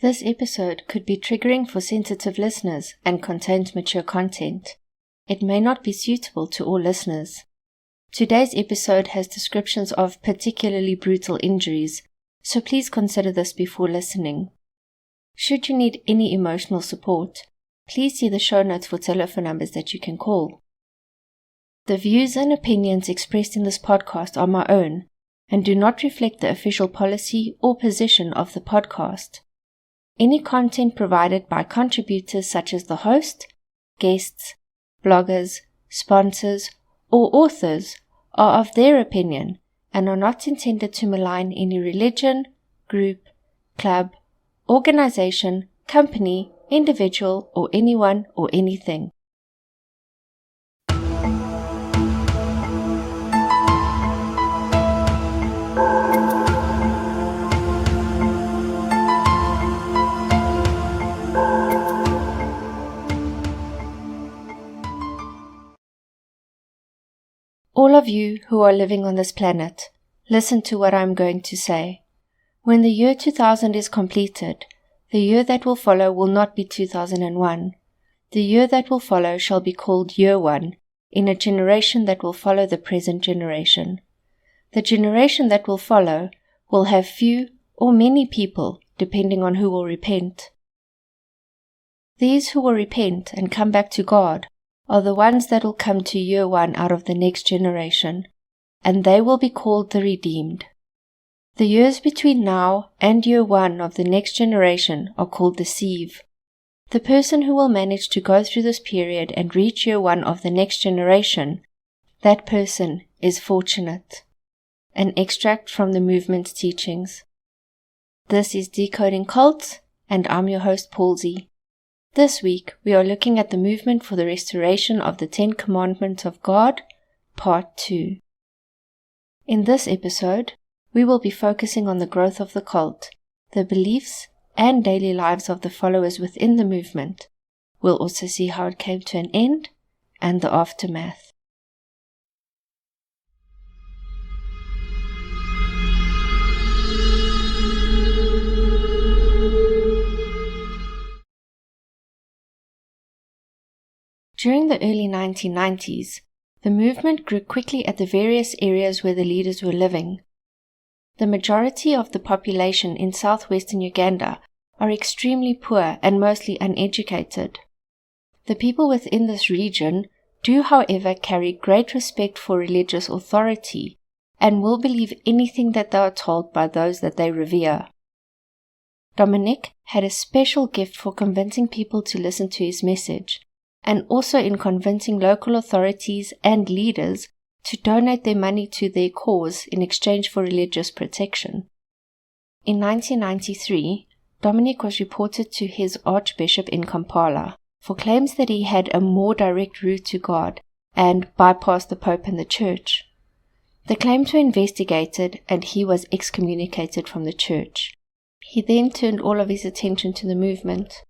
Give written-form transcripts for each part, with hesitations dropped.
This episode could be triggering for sensitive listeners and contains mature content. It may not be suitable to all listeners. Today's episode has descriptions of particularly brutal injuries, so please consider this before listening. Should you need any emotional support, please see the show notes for telephone numbers that you can call. The views and opinions expressed in this podcast are my own and do not reflect the official policy or position of the podcast. Any content provided by contributors such as the host, guests, bloggers, sponsors, or authors are of their opinion and are not intended to malign any religion, group, club, organization, company, individual, or anyone or anything. All of you who are living on this planet, listen to what I am going to say. When the year 2000 is completed, the year that will follow will not be 2001. The year that will follow shall be called Year 1, in a generation that will follow the present generation. The generation that will follow will have few or many people, depending on who will repent. These who will repent and come back to God are the ones that will come to Year 1 out of the next generation, and they will be called the redeemed. The years between now and Year 1 of the next generation are called the sieve. The person who will manage to go through this period and reach Year 1 of the next generation, that person is fortunate. An extract from the movement's teachings. This is Decoding Cults, and I'm your host Palsy. This week, we are looking at the movement for the restoration of the 10 Commandments of God, Part 2. In this episode, we will be focusing on the growth of the cult, the beliefs and daily lives of the followers within the movement. We'll also see how it came to an end and the aftermath. During the early 1990s, the movement grew quickly at the various areas where the leaders were living. The majority of the population in southwestern Uganda are extremely poor and mostly uneducated. The people within this region do, however, carry great respect for religious authority and will believe anything that they are told by those that they revere. Dominic had a special gift for convincing people to listen to his message, and also in convincing local authorities and leaders to donate their money to their cause in exchange for religious protection. In 1993, Dominic was reported to his archbishop in Kampala for claims that he had a more direct route to God and bypassed the Pope and the Church. The claims were investigated and he was excommunicated from the Church. He then turned all of his attention to the movement.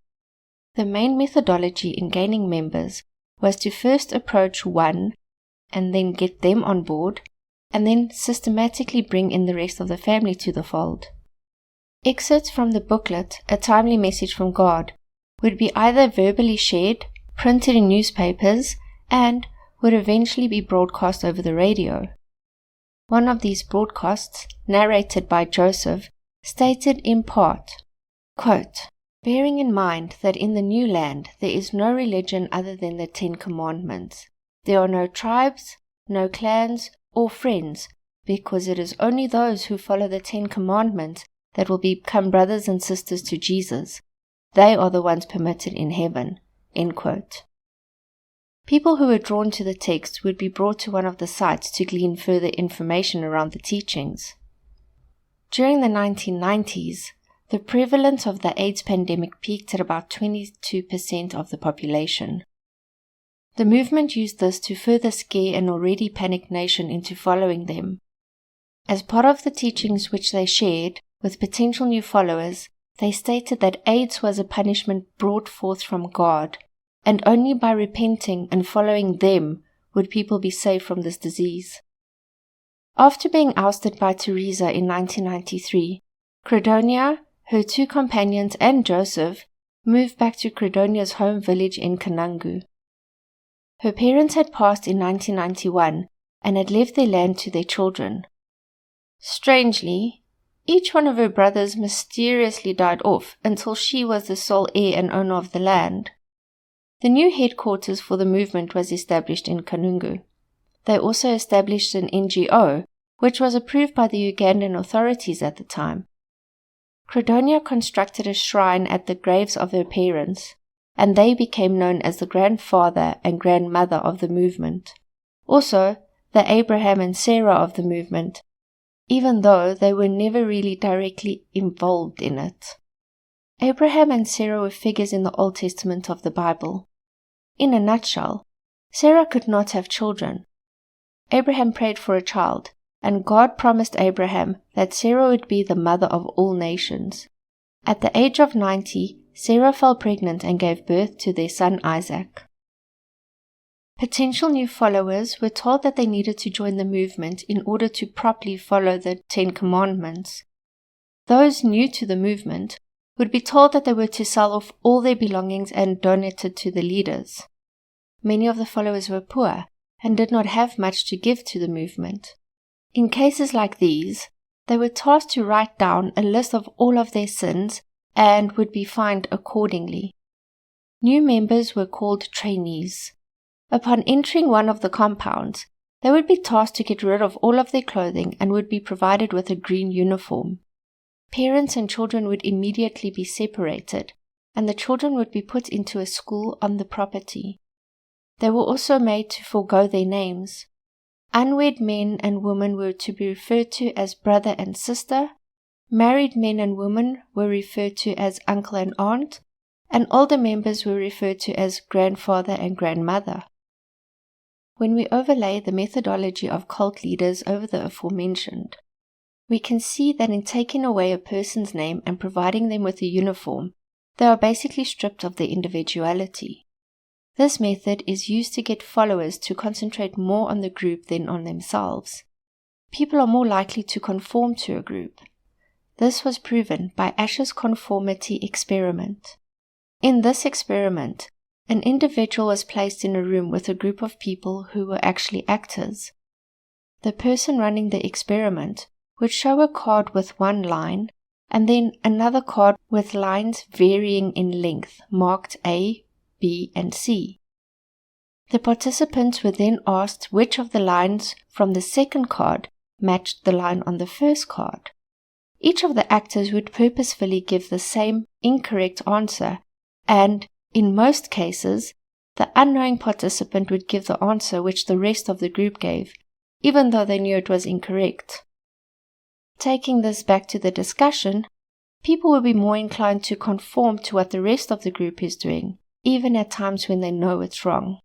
The main methodology in gaining members was to first approach one and then get them on board, and then systematically bring in the rest of the family to the fold. Excerpts from the booklet, A Timely Message from God, would be either verbally shared, printed in newspapers, and would eventually be broadcast over the radio. One of these broadcasts, narrated by Joseph, stated in part, quote, "Bearing in mind that in the new land there is no religion other than the 10 Commandments. There are no tribes, no clans, or friends, because it is only those who follow the 10 Commandments that will become brothers and sisters to Jesus. They are the ones permitted in heaven." End quote. People who were drawn to the text would be brought to one of the sites to glean further information around the teachings. During the 1990s, the prevalence of the AIDS pandemic peaked at about 22% of the population. The movement used this to further scare an already panicked nation into following them. As part of the teachings which they shared with potential new followers, they stated that AIDS was a punishment brought forth from God, and only by repenting and following them would people be saved from this disease. After being ousted by Teresa in 1993, Credonia, her 2 companions and Joseph moved back to Credonia's home village in Kanangu. Her parents had passed in 1991 and had left their land to their children. Strangely, each one of her brothers mysteriously died off until she was the sole heir and owner of the land. The new headquarters for the movement was established in Kanungu. They also established an NGO, which was approved by the Ugandan authorities at the time. Credonia constructed a shrine at the graves of her parents, and they became known as the grandfather and grandmother of the movement. Also, the Abraham and Sarah of the movement, even though they were never really directly involved in it. Abraham and Sarah were figures in the Old Testament of the Bible. In a nutshell, Sarah could not have children. Abraham prayed for a child, and God promised Abraham that Sarah would be the mother of all nations. At the age of 90, Sarah fell pregnant and gave birth to their son Isaac. Potential new followers were told that they needed to join the movement in order to properly follow the 10 Commandments. Those new to the movement would be told that they were to sell off all their belongings and donate it to the leaders. Many of the followers were poor and did not have much to give to the movement. In cases like these, they were tasked to write down a list of all of their sins and would be fined accordingly. New members were called trainees. Upon entering one of the compounds, they would be tasked to get rid of all of their clothing and would be provided with a green uniform. Parents and children would immediately be separated, and the children would be put into a school on the property. They were also made to forego their names. Unwed men and women were to be referred to as brother and sister, married men and women were referred to as uncle and aunt, and older members were referred to as grandfather and grandmother. When we overlay the methodology of cult leaders over the aforementioned, we can see that in taking away a person's name and providing them with a uniform, they are basically stripped of their individuality. This method is used to get followers to concentrate more on the group than on themselves. People are more likely to conform to a group. This was proven by Ash's conformity experiment. In this experiment, an individual was placed in a room with a group of people who were actually actors. The person running the experiment would show a card with one line, and then another card with lines varying in length, marked A, B, and C. The participants were then asked which of the lines from the second card matched the line on the first card. Each of the actors would purposefully give the same incorrect answer, and, in most cases, the unknowing participant would give the answer which the rest of the group gave, even though they knew it was incorrect. Taking this back to the discussion, people will be more inclined to conform to what the rest of the group is doing, even at times when they know it's wrong.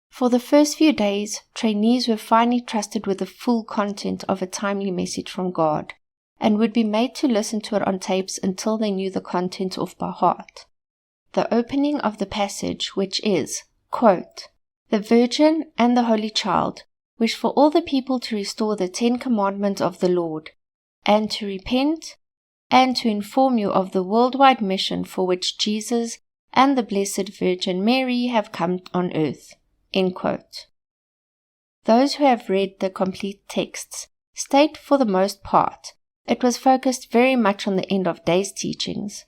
For the first few days, trainees were finally trusted with the full content of a timely message from God, and would be made to listen to it on tapes until they knew the content off by heart. The opening of the passage, which is, quote, "The Virgin and the Holy Child wish for all the people to restore the 10 Commandments of the Lord, and to repent, and to inform you of the worldwide mission for which Jesus and the Blessed Virgin Mary have come on earth." End quote. Those who have read the complete texts state for the most part it was focused very much on the end of days teachings.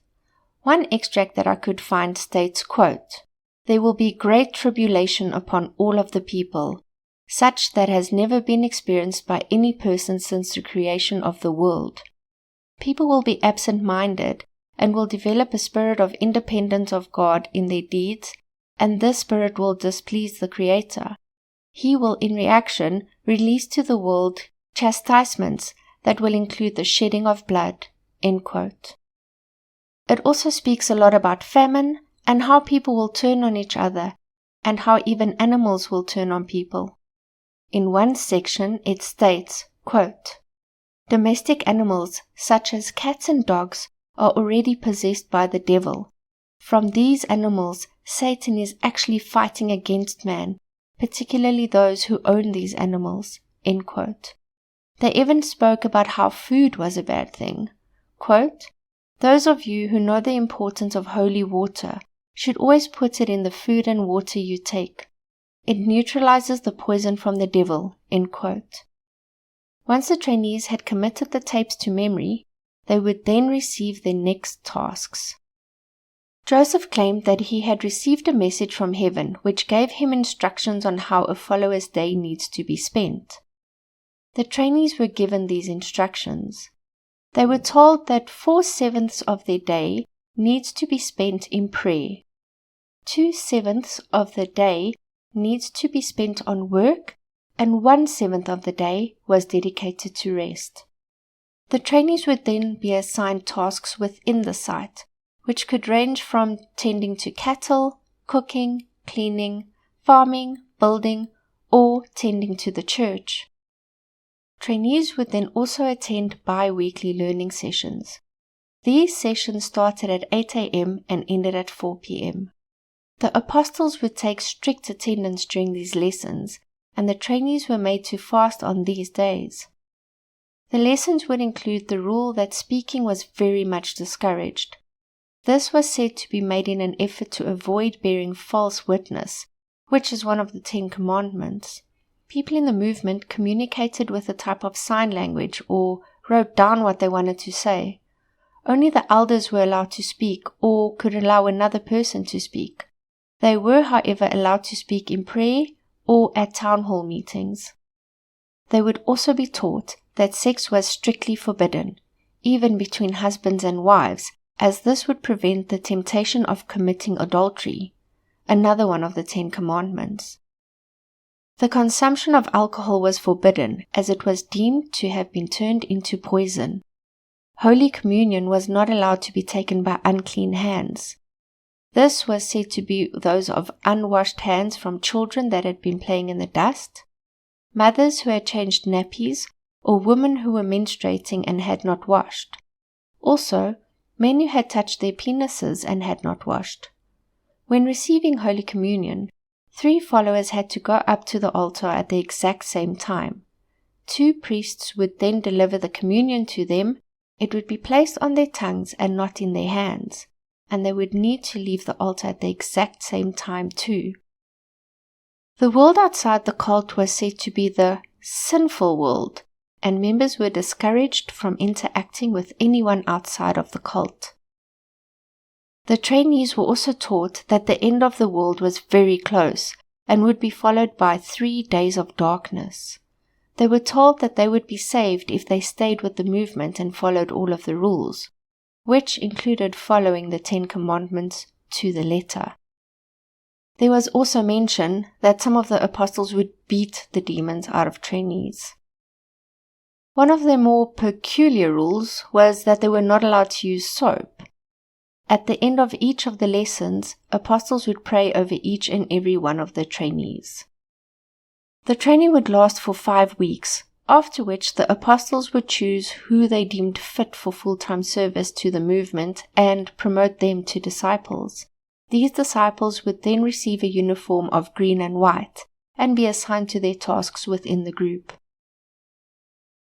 One extract that I could find states, quote, "There will be great tribulation upon all of the people, such that has never been experienced by any person since the creation of the world. People will be absent-minded and will develop a spirit of independence of God in their deeds, and this spirit will displease the Creator. He will, in reaction, release to the world chastisements that will include the shedding of blood." End quote. It also speaks a lot about famine and how people will turn on each other, and how even animals will turn on people. In one section it states, quote, "Domestic animals such as cats and dogs are already possessed by the devil. From these animals, Satan is actually fighting against man, particularly those who own these animals." End quote. They even spoke about how food was a bad thing. Quote, Those of you who know the importance of holy water should always put it in the food and water you take. It neutralizes the poison from the devil." End quote. Once the trainees had committed the tapes to memory, they would then receive their next tasks. Joseph claimed that he had received a message from heaven which gave him instructions on how a follower's day needs to be spent. The trainees were given these instructions. They were told that 4/7 of their day needs to be spent in prayer. 2/7 of the day needs to be spent on work, and 1/7 of the day was dedicated to rest. The trainees would then be assigned tasks within the site, which could range from tending to cattle, cooking, cleaning, farming, building, or tending to the church. Trainees would then also attend bi-weekly learning sessions. These sessions started at 8 a.m. and ended at 4 p.m. The apostles would take strict attendance during these lessons, and the trainees were made to fast on these days. The lessons would include the rule that speaking was very much discouraged. This was said to be made in an effort to avoid bearing false witness, which is one of the 10 Commandments. People in the movement communicated with a type of sign language or wrote down what they wanted to say. Only the elders were allowed to speak or could allow another person to speak. They were, however, allowed to speak in prayer or at town hall meetings. They would also be taught that sex was strictly forbidden, even between husbands and wives, as this would prevent the temptation of committing adultery, another one of the 10 Commandments. The consumption of alcohol was forbidden, as it was deemed to have been turned into poison. Holy Communion was not allowed to be taken by unclean hands. This was said to be those of unwashed hands from children that had been playing in the dust, mothers who had changed nappies, or women who were menstruating and had not washed. Also, men who had touched their penises and had not washed. When receiving Holy Communion, 3 followers had to go up to the altar at the exact same time. 2 priests would then deliver the communion to them. It would be placed on their tongues and not in their hands, and they would need to leave the altar at the exact same time too. The world outside the cult was said to be the sinful world, and members were discouraged from interacting with anyone outside of the cult. The trainees were also taught that the end of the world was very close and would be followed by 3 days of darkness. They were told that they would be saved if they stayed with the movement and followed all of the rules, which included following the 10 Commandments to the letter. There was also mention that some of the apostles would beat the demons out of trainees. One of their more peculiar rules was that they were not allowed to use soap. At the end of each of the lessons, apostles would pray over each and every one of the trainees. The training would last for 5 weeks, after which the apostles would choose who they deemed fit for full-time service to the movement and promote them to disciples. These disciples would then receive a uniform of green and white and be assigned to their tasks within the group.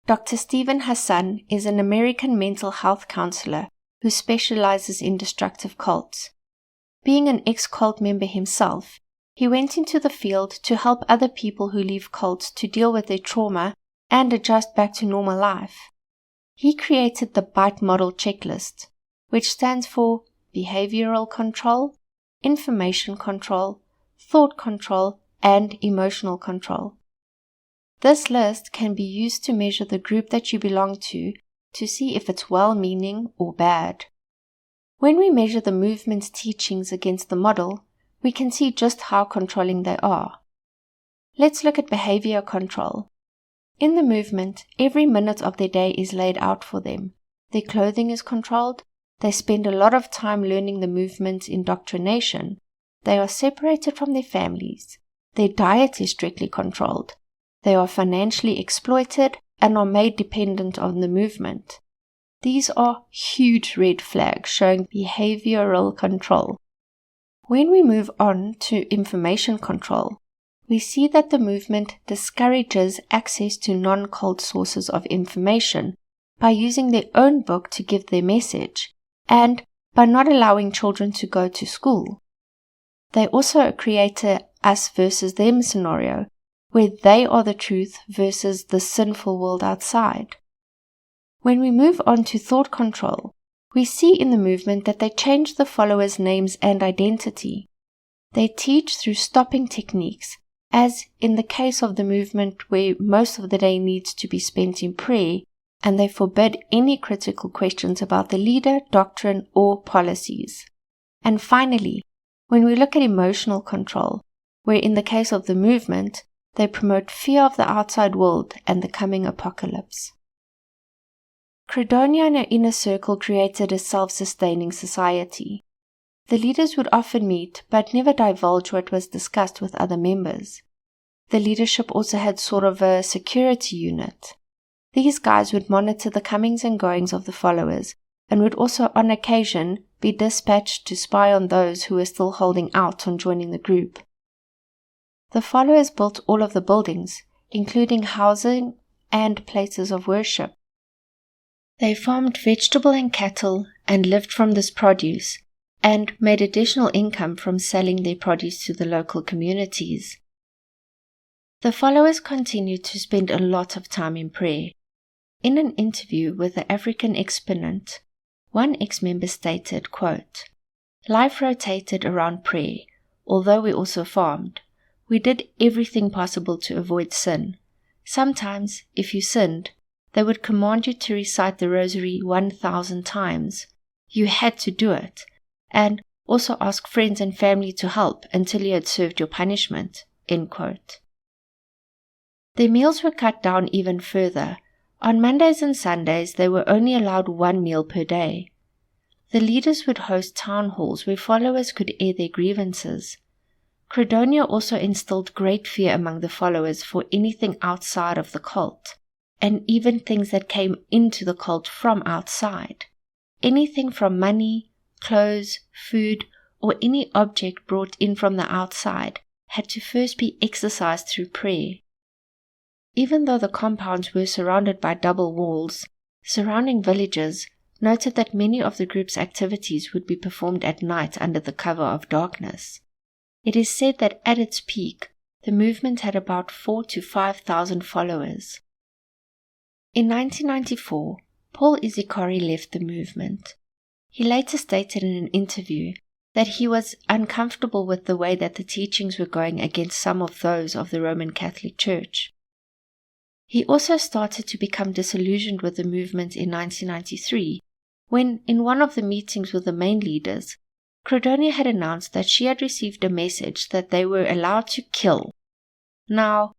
Dr. Stephen Hassan is an American mental health counselor who specializes in destructive cults. Being an ex-cult member himself, he went into the field to help other people who leave cults to deal with their trauma and adjust back to normal life. He created the BITE model checklist, which stands for behavioral control, information control, thought control, and emotional control. This list can be used to measure the group that you belong to see if it's well-meaning or bad. When we measure the movement's teachings against the model, we can see just how controlling they are. Let's look at behavior control. In the movement, every minute of their day is laid out for them. Their clothing is controlled. They spend a lot of time learning the movement's indoctrination. They are separated from their families. Their diet is strictly controlled. They are financially exploited and are made dependent on the movement. These are huge red flags showing behavioral control. When we move on to information control, we see that the movement discourages access to non-cult sources of information by using their own book to give their message, and by not allowing children to go to school. They also create a us versus them scenario, where they are the truth versus the sinful world outside. When we move on to thought control, we see in the movement that they change the followers' names and identity. They teach through stopping techniques, as in the case of the movement where most of the day needs to be spent in prayer, and they forbid any critical questions about the leader, doctrine, or policies. And finally, when we look at emotional control, where in the case of the movement, they promote fear of the outside world and the coming apocalypse. Credonia and her inner circle created a self-sustaining society. The leaders would often meet, but never divulge what was discussed with other members. The leadership also had sort of a security unit. These guys would monitor the comings and goings of the followers, and would also on occasion be dispatched to spy on those who were still holding out on joining the group. The followers built all of the buildings, including housing and places of worship. They farmed vegetable and cattle and lived from this produce, and made additional income from selling their produce to the local communities. The followers continued to spend a lot of time in prayer. In an interview with the African Exponent, one ex-member stated, quote, "Life rotated around prayer, although we also farmed. We did everything possible to avoid sin. Sometimes, if you sinned, they would command you to recite the rosary 1,000 times. You had to do it, and also ask friends and family to help until you had served your punishment." End quote. Their meals were cut down even further. On Mondays and Sundays, they were only allowed one meal per day. The leaders would host town halls where followers could air their grievances. Credonia also instilled great fear among the followers for anything outside of the cult, and even things that came into the cult from outside. Anything from money, clothes, food, or any object brought in from the outside had to first be exorcised through prayer. Even though the compounds were surrounded by double walls, surrounding villagers noted that many of the group's activities would be performed at night under the cover of darkness. It is said that at its peak, the movement had about 4,000 to 5,000 followers. In 1994, Paul Izikori left the movement. He later stated in an interview that he was uncomfortable with the way that the teachings were going against some of those of the Roman Catholic Church. He also started to become disillusioned with the movement in 1993, when, in one of the meetings with the main leaders, Credonia had announced that she had received a message that they were allowed to kill. Now,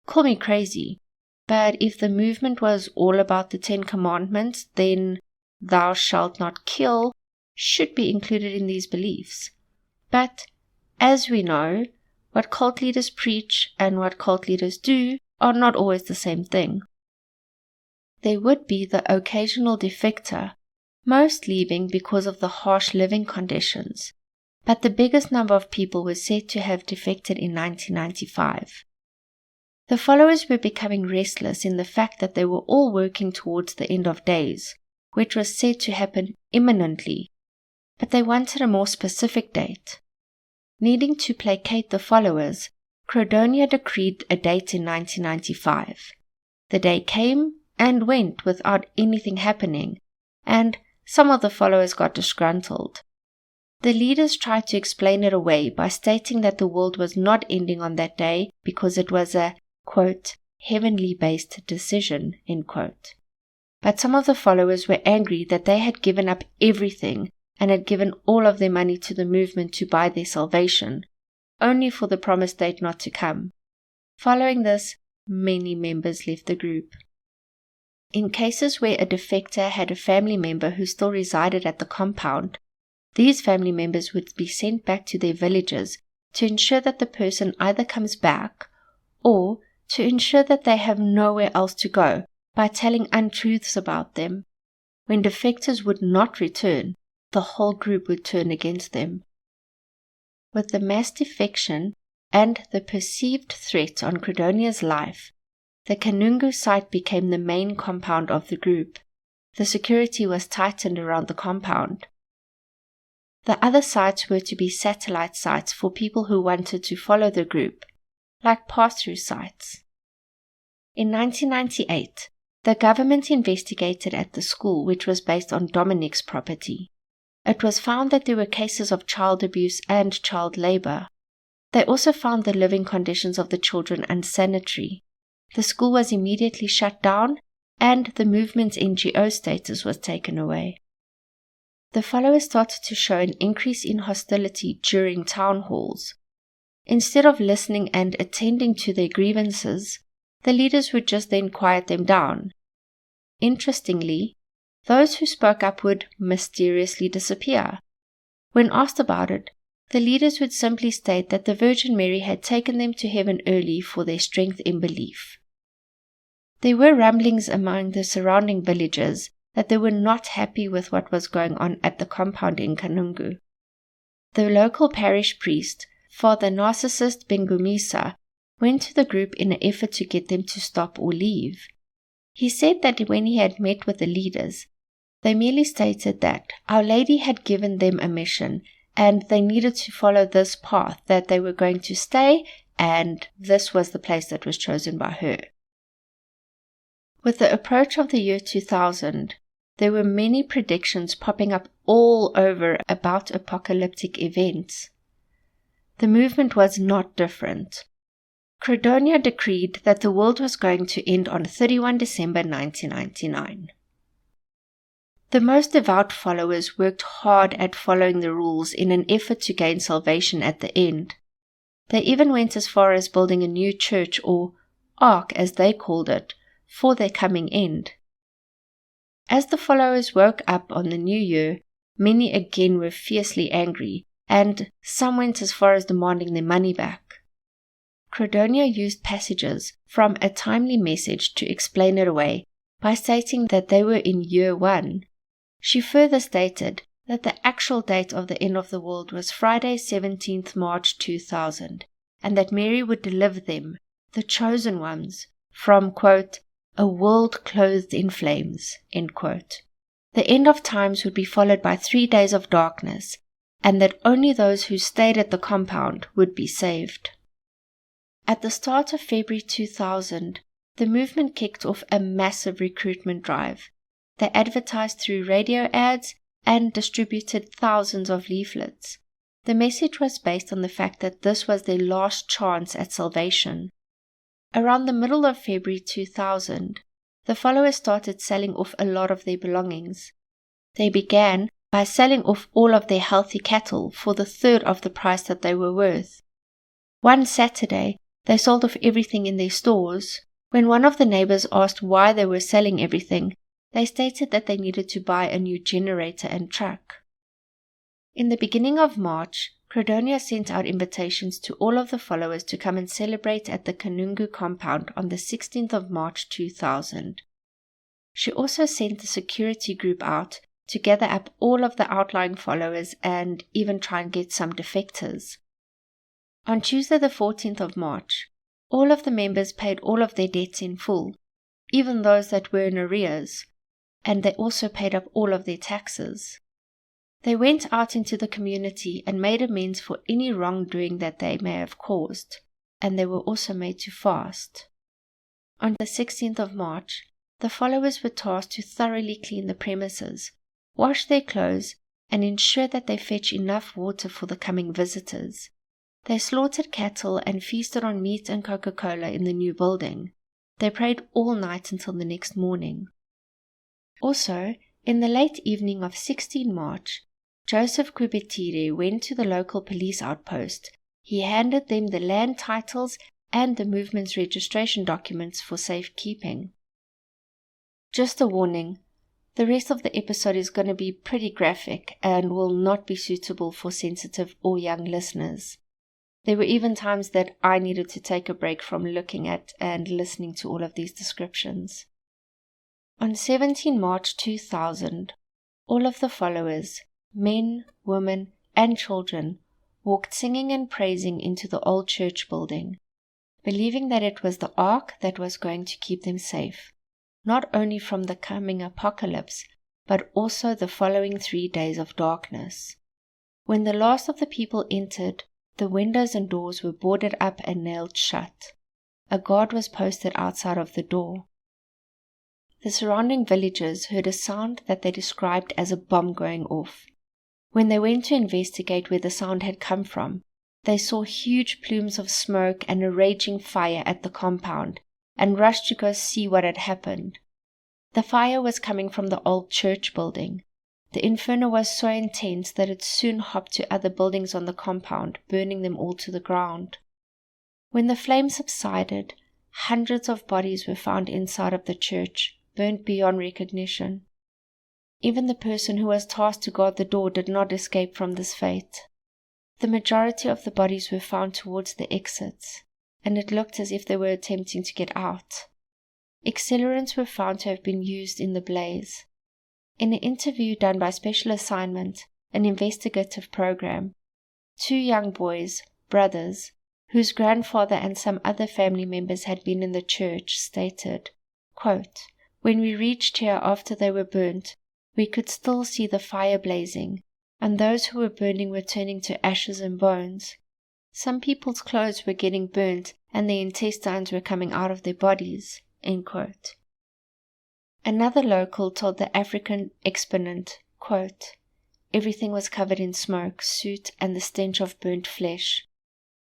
call me crazy, but if the movement was all about the 10 Commandments, then "thou shalt not kill" should be included in these beliefs. But, as we know, what cult leaders preach and what cult leaders do are not always the same thing. There would be the occasional defector, most leaving because of the harsh living conditions, but the biggest number of people were said to have defected in 1995. The followers were becoming restless in the fact that they were all working towards the end of days, which was said to happen imminently, but they wanted a more specific date. Needing to placate the followers, Credonia decreed a date in 1995. The day came and went without anything happening, and some of the followers got disgruntled. The leaders tried to explain it away by stating that the world was not ending on that day because it was a, quote, heavenly-based decision, end quote. But some of the followers were angry that they had given up everything and had given all of their money to the movement to buy their salvation, only for the promised date not to come. Following this, many members left the group. In cases where a defector had a family member who still resided at the compound, these family members would be sent back to their villages to ensure that the person either comes back or to ensure that they have nowhere else to go by telling untruths about them. When defectors would not return, the whole group would turn against them. With the mass defection and the perceived threat on Credonia's life, the Kanungu site became the main compound of the group. The security was tightened around the compound. The other sites were to be satellite sites for people who wanted to follow the group, like pass-through sites. In 1998, the government investigated at the school, which was based on Dominic's property. It was found that there were cases of child abuse and child labor. They also found the living conditions of the children unsanitary. The school was immediately shut down, and the movement's NGO status was taken away. The followers started to show an increase in hostility during town halls. Instead of listening and attending to their grievances, the leaders would just then quiet them down. Interestingly, those who spoke up would mysteriously disappear. When asked about it, the leaders would simply state that the Virgin Mary had taken them to heaven early for their strength in belief. There were rumblings among the surrounding villages that they were not happy with what was going on at the compound in Kanungu. The local parish priest, Father Narcissus Bengumisa, went to the group in an effort to get them to stop or leave. He said that when he had met with the leaders, they merely stated that Our Lady had given them a mission and they needed to follow this path, that they were going to stay, and this was the place that was chosen by her. With the approach of the year 2000, there were many predictions popping up all over about apocalyptic events. The movement was not different. Credonia decreed that the world was going to end on 31 December 1999. The most devout followers worked hard at following the rules in an effort to gain salvation at the end. They even went as far as building a new church, or ark as they called it, for their coming end. As the followers woke up on the new year, many again were fiercely angry, and some went as far as demanding their money back. Credonia used passages from a timely message to explain it away by stating that they were in year 1. She further stated that the actual date of the end of the world was Friday 17th March 2000, and that Mary would deliver them, the chosen ones, from, quote, a world clothed in flames, end quote. The end of times would be followed by 3 days of darkness, and that only those who stayed at the compound would be saved. At the start of February 2000, the movement kicked off a massive recruitment drive. They advertised through radio ads and distributed thousands of leaflets. The message was based on the fact that this was their last chance at salvation. Around the middle of February 2000, the followers started selling off a lot of their belongings. They began by selling off all of their healthy cattle for the third of the price that they were worth. One Saturday, they sold off everything in their stores. When one of the neighbors asked why they were selling everything, they stated that they needed to buy a new generator and truck. In the beginning of March, Credonia sent out invitations to all of the followers to come and celebrate at the Kanungu compound on the 16th of March 2000. She also sent the security group out to gather up all of the outlying followers and even try and get some defectors. On Tuesday the 14th of March, all of the members paid all of their debts in full, even those that were in arrears, and they also paid up all of their taxes. They went out into the community and made amends for any wrongdoing that they may have caused, and they were also made to fast. On the 16th of March, the followers were tasked to thoroughly clean the premises, wash their clothes, and ensure that they fetch enough water for the coming visitors. They slaughtered cattle and feasted on meat and Coca-Cola in the new building. They prayed all night until the next morning. Also, in the late evening of 16 March, Joseph Kubetire went to the local police outpost. He handed them the land titles and the movement's registration documents for safekeeping. Just a warning, the rest of the episode is going to be pretty graphic and will not be suitable for sensitive or young listeners. There were even times that I needed to take a break from looking at and listening to all of these descriptions. On 17 March 2000, all of the followers, men, women, and children, walked singing and praising into the old church building, believing that it was the ark that was going to keep them safe, not only from the coming apocalypse, but also the following 3 days of darkness. When the last of the people entered, the windows and doors were boarded up and nailed shut. A guard was posted outside of the door. The surrounding villagers heard a sound that they described as a bomb going off. When they went to investigate where the sound had come from, they saw huge plumes of smoke and a raging fire at the compound, and rushed to go see what had happened. The fire was coming from the old church building. The inferno was so intense that it soon hopped to other buildings on the compound, burning them all to the ground. When the flames subsided, hundreds of bodies were found inside of the church, burnt beyond recognition. Even the person who was tasked to guard the door did not escape from this fate. The majority of the bodies were found towards the exits, and it looked as if they were attempting to get out. Accelerants were found to have been used in the blaze. In an interview done by Special Assignment, an investigative program, 2 young boys, brothers, whose grandfather and some other family members had been in the church, stated, quote, "When we reached here after they were burnt, we could still see the fire blazing, and those who were burning were turning to ashes and bones. Some people's clothes were getting burnt, and their intestines were coming out of their bodies." End quote. Another local told the African Exponent, quote, "Everything was covered in smoke, soot, and the stench of burnt flesh.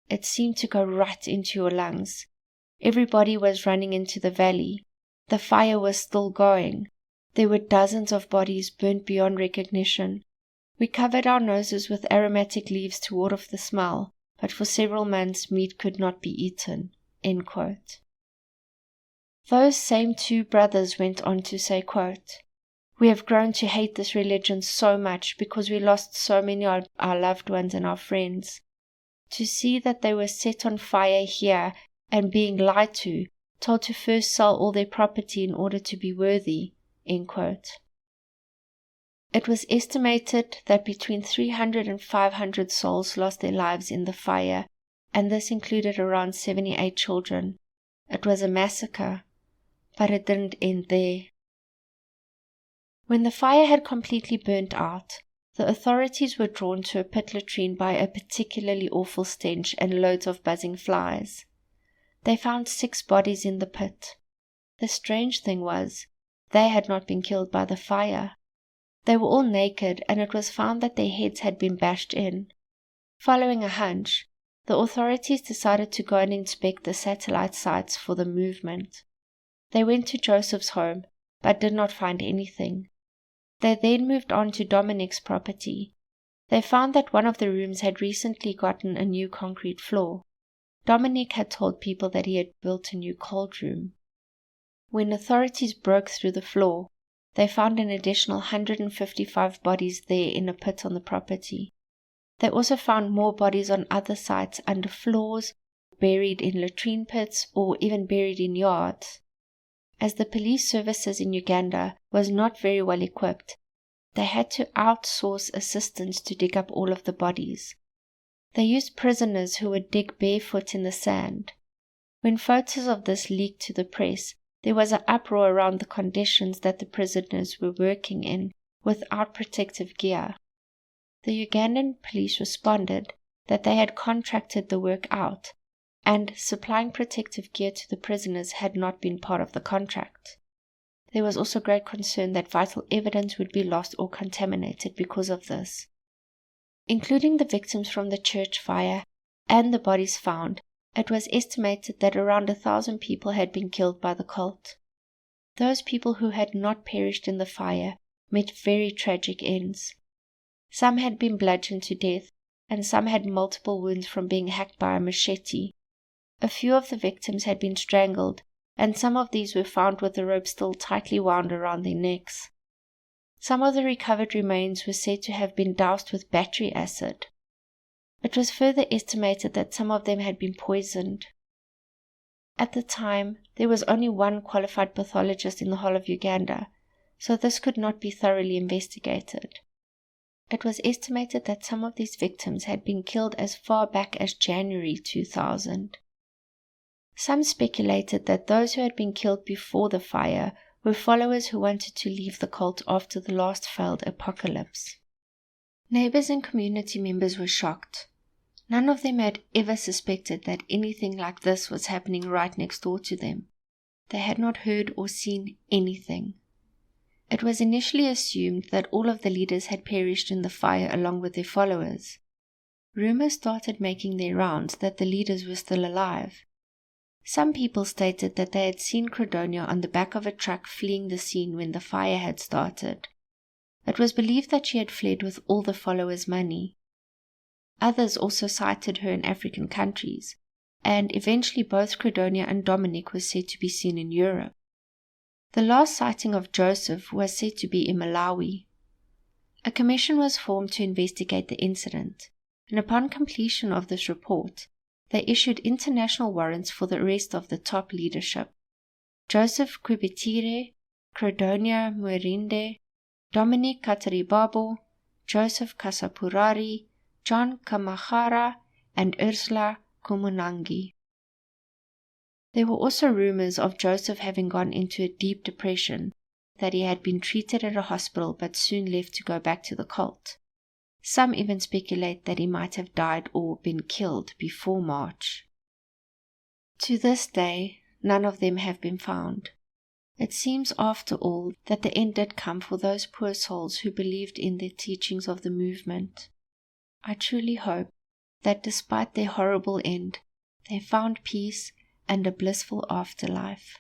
It seemed to go right into your lungs. Everybody was running into the valley. The fire was still going. There were dozens of bodies burnt beyond recognition. We covered our noses with aromatic leaves to ward off the smell, but for several months meat could not be eaten." End quote. Those same 2 brothers went on to say, quote, "We have grown to hate this religion so much because we lost so many of our loved ones and our friends. To see that they were set on fire here and being lied to, told to first sell all their property in order to be worthy." End quote. It was estimated that between 300 and 500 souls lost their lives in the fire, and this included around 78 children. It was a massacre, but it didn't end there. When the fire had completely burnt out, the authorities were drawn to a pit latrine by a particularly awful stench and loads of buzzing flies. They found 6 bodies in the pit. The strange thing was, they had not been killed by the fire. They were all naked, and it was found that their heads had been bashed in. Following a hunch, the authorities decided to go and inspect the satellite sites for the movement. They went to Joseph's home, but did not find anything. They then moved on to Dominic's property. They found that one of the rooms had recently gotten a new concrete floor. Dominic had told people that he had built a new cold room. When authorities broke through the floor, they found an additional 155 bodies there in a pit on the property. They also found more bodies on other sites under floors, buried in latrine pits, or even buried in yards. As the police services in Uganda was not very well equipped, they had to outsource assistants to dig up all of the bodies. They used prisoners who would dig barefoot in the sand. When photos of this leaked to the press, there was an uproar around the conditions that the prisoners were working in without protective gear. The Ugandan police responded that they had contracted the work out, and supplying protective gear to the prisoners had not been part of the contract. There was also great concern that vital evidence would be lost or contaminated because of this. Including the victims from the church fire and the bodies found, it was estimated that around 1,000 people had been killed by the cult. Those people who had not perished in the fire met very tragic ends. Some had been bludgeoned to death, and some had multiple wounds from being hacked by a machete. A few of the victims had been strangled, and some of these were found with the rope still tightly wound around their necks. Some of the recovered remains were said to have been doused with battery acid. It was further estimated that some of them had been poisoned. At the time, there was only one qualified pathologist in the whole of Uganda, so this could not be thoroughly investigated. It was estimated that some of these victims had been killed as far back as January 2000. Some speculated that those who had been killed before the fire were followers who wanted to leave the cult after the last failed apocalypse. Neighbors and community members were shocked. None of them had ever suspected that anything like this was happening right next door to them. They had not heard or seen anything. It was initially assumed that all of the leaders had perished in the fire along with their followers. Rumors started making their rounds that the leaders were still alive. Some people stated that they had seen Credonia on the back of a truck fleeing the scene when the fire had started. It was believed that she had fled with all the followers' money. Others also cited her in African countries, and eventually both Credonia and Dominic were said to be seen in Europe. The last sighting of Joseph was said to be in Malawi. A commission was formed to investigate the incident, and upon completion of this report, they issued international warrants for the arrest of the top leadership: Joseph Kwibetire, Credonia Muirinde, Dominic Kataribabo, Joseph Kasapurari, John Kamahara, and Ursula Kumunangi. There were also rumors of Joseph having gone into a deep depression, that he had been treated at a hospital but soon left to go back to the cult. Some even speculate that he might have died or been killed before March. To this day, none of them have been found. It seems, after all, that the end did come for those poor souls who believed in the teachings of the movement. I truly hope that despite their horrible end, they found peace and a blissful afterlife.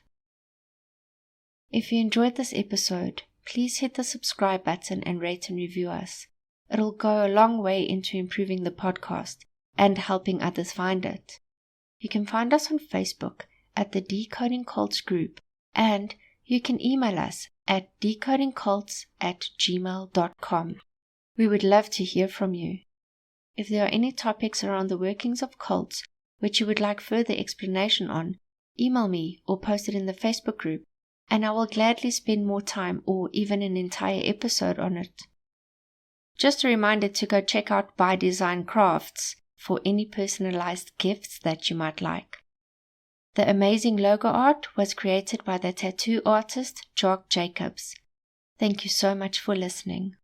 If you enjoyed this episode, please hit the subscribe button and rate and review us. It'll go a long way into improving the podcast and helping others find it. You can find us on Facebook at the Decoding Cults group, and you can email us at decodingcults@gmail.com. We would love to hear from you. If there are any topics around the workings of cults which you would like further explanation on, email me or post it in the Facebook group, and I will gladly spend more time or even an entire episode on it. Just a reminder to go check out By Design Crafts for any personalized gifts that you might like. The amazing logo art was created by the tattoo artist Jock Jacobs. Thank you so much for listening.